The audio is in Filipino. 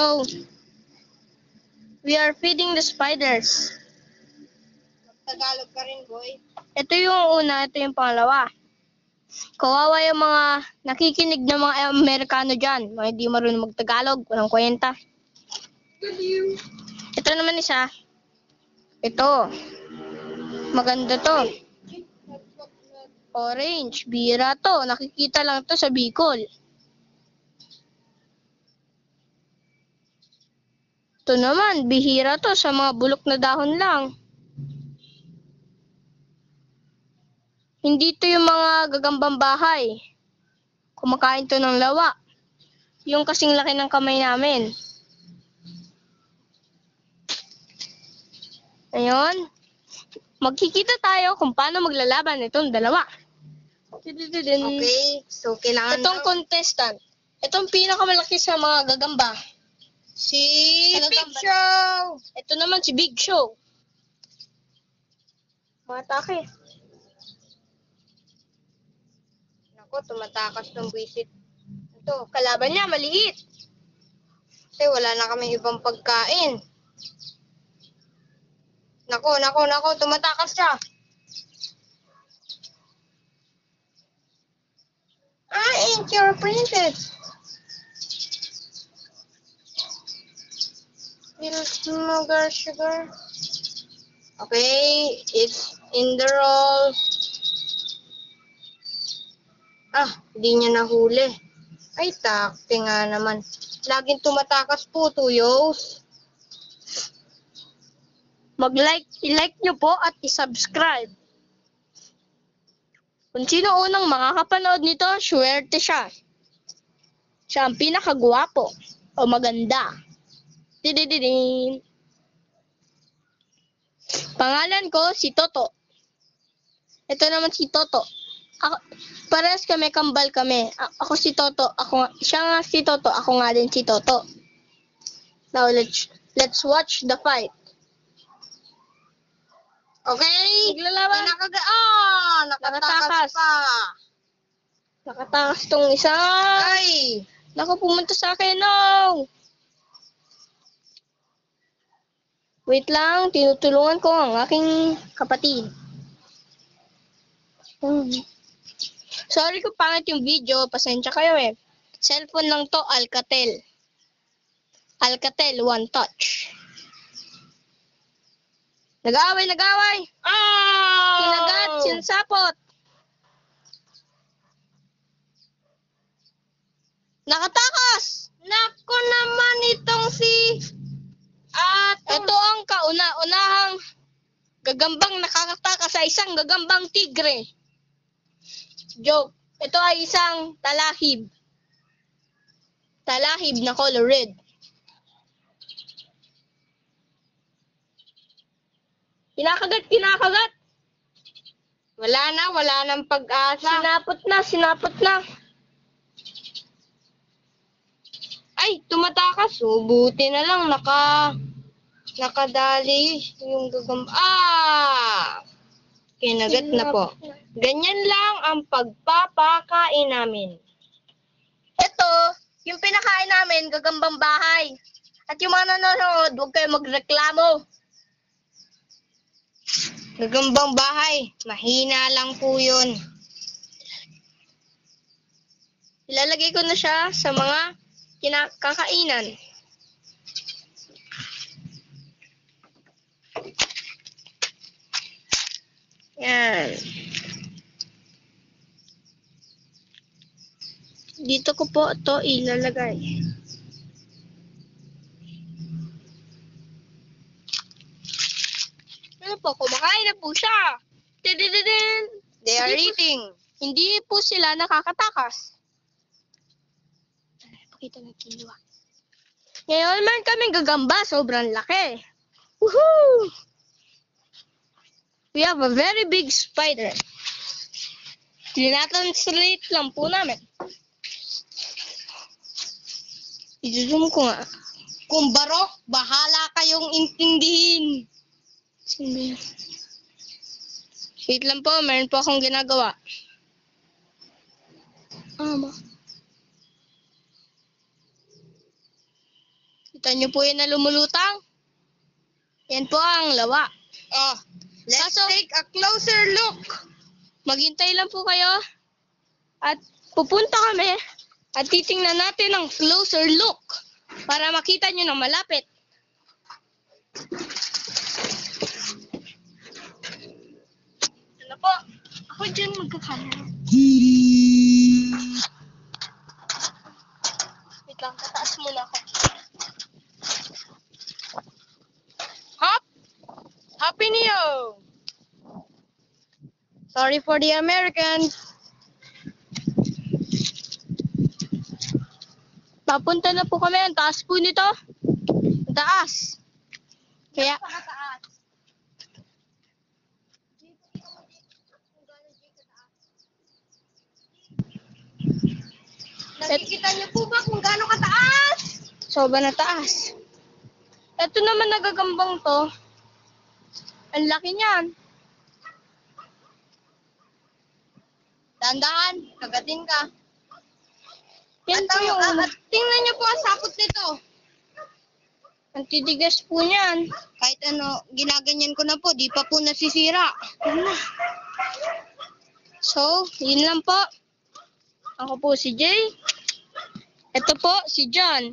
So, we are feeding the spiders. Tagalog ka rin, boy. Ito yung una, ito yung pangalawa. Kawawa yung mga nakikinig ng mga Amerikano dyan. Mga hindi marunong magtagalog, walang kwenta. Ito naman isa. Ito. Maganda to. Orange. Bira to. Nakikita lang to sa Bicol. Ito naman. Bihira to sa mga bulok na dahon lang. Hindi to yung mga gagambang bahay. Kumakain to ng lawa. Yung kasing laki ng kamay namin. Ngayon, magkikita tayo kung paano maglalaban itong dalawa. Okay, so kailangan Itong contestant. Itong pinakamalaki sa mga gagamba. si Sa Big gagamba. Show! Ito naman si Big Show. Matake. Nako, tumatakas ng buwisit. Ito, Kalaban niya, maliit. kasi wala na kami ibang pagkain. Nako, tumatakas siya. Ain't your princess. Little sugar. Okay, it's in the roll. Hindi niya nahuli. Ay, takti nga naman. Laging tumatakas po, tuyos. I-like nyo po at i-subscribe. Kung sino unang makakapanood nito, swerte siya. Siya ang pinakagwapo o maganda. Didididin. Pangalan ko si Toto. Ito naman si Toto. Parehas kami, kambal kami. Ako si Toto. Siya nga si Toto. Ako nga din si Toto. Now let's watch the fight. Okay? Naglalaban. Nakatakas pa. Nakatakas tong isa. Ay! Naku, pumunta sa akin. No! Wait lang, tinutulungan ko ang aking kapatid. Sorry kung pangit yung video, pasensya kayo eh. Cellphone lang to, Alcatel. Alcatel One Touch. Nag-aaway! Kinagat, sinasapot. Nakatakas! Nako naman itong si... Ito ang kauna-unahang gagambang nakakatakas sa isang gagambang tigre. Joke. Ito ay isang talahib. Talahib na color red. Kinakagat. Wala nang pag-asa. Sinapot na. Ay, tumatakas. Buti na lang nakadali yung kinagat na po. Ganyan lang ang pagpapakain namin. Ito, yung pinakain namin, gagambang bahay. At yung mga nanonood, huwag kayo magreklamo. Gagambang bahay. Mahina lang po yun. Ilalagay ko na siya sa mga kinakainan. Yan. Dito ko po ito ilalagay. Ano po, kumakain na po siya. Didididin. They are eating. Hindi po sila nakakatakas. Pakita ng kiluwa. Ngayon man kaming gagamba, sobrang laki. Woohoo! We have a very big spider. Tinatranslate lang po namin. I-zoom ko nga. Kung barok, bahala kayong intindihin. Sino yun? Wait lang po, meron po akong ginagawa. Kita niyo po yan na lumulutang? Yan po ang lawa. Oh, let's Kaso- take a closer look. Maghintay lang po kayo. At pupunta kami at titingnan natin ang closer look para makita nyo ng malapit. Ano po? Ako dyan magkakamera. Wait lang, tataas muna ako. Hop! Happy New Year! Sorry for the Americans. Papunta na po kami. Ang taas po nito. Ang taas. Kaya, Nakikita niyo po ba kung gaano kataas? sobrang na taas. Ito naman nagagambang to. Ang laki niyan. Dahan-dahan, kagatin ka. Yan po yung at tingnan niyo po ang sapot nito. ang titigas po niyan. Kahit ano, ginaganyan ko na po, di pa po nasisira. So, yun lang po. Ako po si Jay. Ito po si John.